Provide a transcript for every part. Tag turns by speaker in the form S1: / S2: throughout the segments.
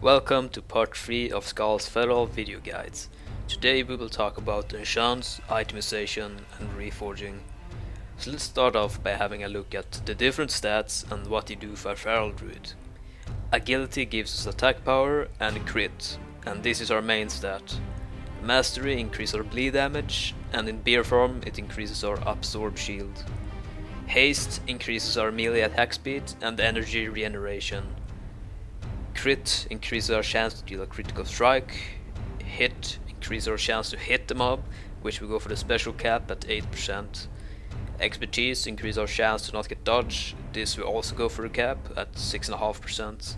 S1: Welcome to part 3 of Zkall's federal video guides. Today we will talk about enchants, itemization and reforging. So let's start off by having a look at the different stats and what they do for a feral druid. Agility gives us attack power and crit, and this is our main stat. Mastery increases our bleed damage, and in bear form it increases our absorb shield. Haste increases our melee attack speed and energy regeneration. Crit increases our chance to deal a critical strike. Hit increases our chance to hit the mob, which we go for the special cap at 8%. Expertise increases our chance to not get dodged, this we also go for the cap at 6.5%.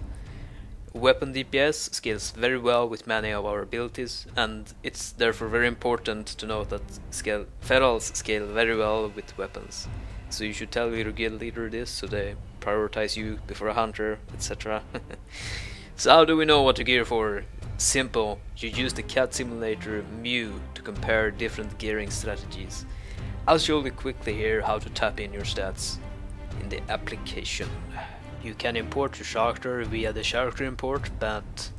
S1: Weapon DPS scales very well with many of our abilities, and it's therefore very important to note that ferals scale very well with weapons. So you should tell your guild leader this so they prioritize you before a hunter, etc. So how do we know what to gear for? Simple, you use the CAD simulator Mew to compare different gearing strategies. I'll show you quickly here how to tap in your stats in the application. You can import your character via the character import, but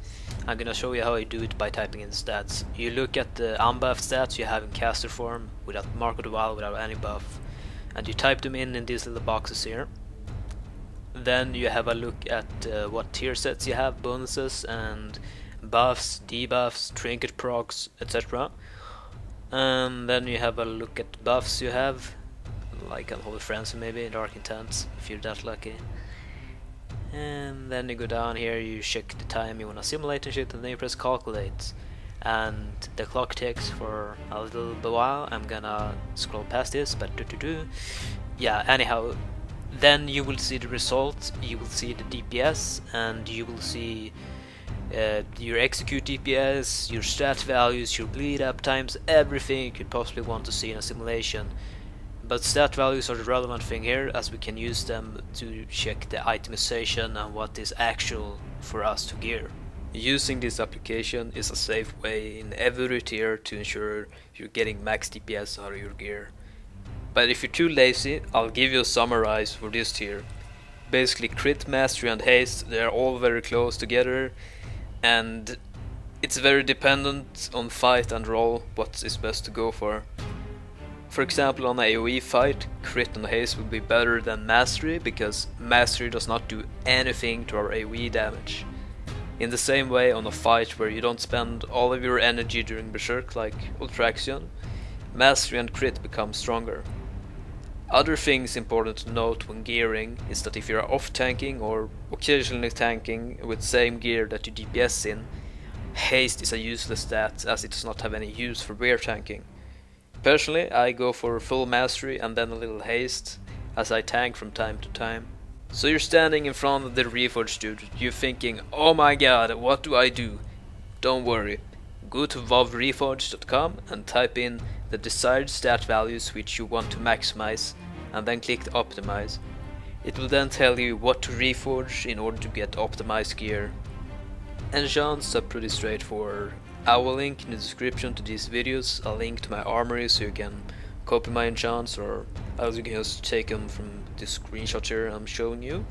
S1: I'm gonna show you how I do it by typing in stats. You look at the unbuffed stats you have in caster form, without Mark of the Wild, without any buff, and you type them in these little boxes here. Then you have a look at what tier sets you have, bonuses and buffs, debuffs, trinket procs, etc. And then you have a look at buffs you have, like Unholy Frenzy maybe, Dark Intent, if you're that lucky. And then you go down here, you check the time you wanna simulate and shit, and then you press calculate. And the clock ticks for a little while. I'm gonna scroll past this, but yeah, anyhow, then you will see the result, you will see the DPS, and you will see your execute DPS, your stat values, your bleed up times, everything you could possibly want to see in a simulation. But stat values are the relevant thing here, as we can use them to check the itemization and what is actual for us to gear. Using this application is a safe way in every tier to ensure you're getting max DPS out of your gear. But if you're too lazy, I'll give you a summarize for this tier. Basically crit, mastery and haste, they're all very close together, and it's very dependent on fight and roll what is best to go for. For example, on an AoE fight, crit and haste will be better than mastery, because mastery does not do anything to our AoE damage. In the same way, on a fight where you don't spend all of your energy during berserk like Ultraction, mastery and crit become stronger. Other things important to note when gearing is that if you are off tanking or occasionally tanking with same gear that you DPS in, haste is a useless stat as it does not have any use for bear tanking. Personally, I go for full mastery and then a little haste, as I tank from time to time. So you're standing in front of the Reforged dude, you're thinking, oh my god, what do I do? Don't worry, go to vovreforged.com and type in the desired stat values which you want to maximize, and then click optimize. It will then tell you what to reforge in order to get optimized gear. Enchants are pretty straightforward. I will link in the description to these videos a link to my armory so you can copy my enchants, or else you can just take them from this screenshot here I'm showing you.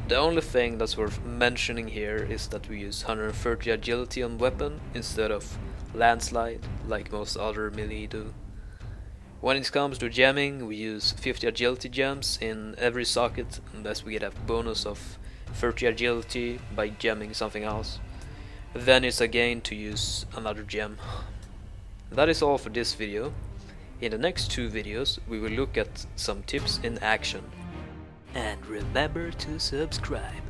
S1: The only thing that's worth mentioning here is that we use 130 agility on weapon instead of landslide like most other melee do. When it comes to gemming, we use 50 agility gems in every socket unless we get a bonus of 30 agility by gemming something else. Then it's a gain to use another gem. That is all for this video. In the next 2 videos we will look at some tips in action. And remember to subscribe.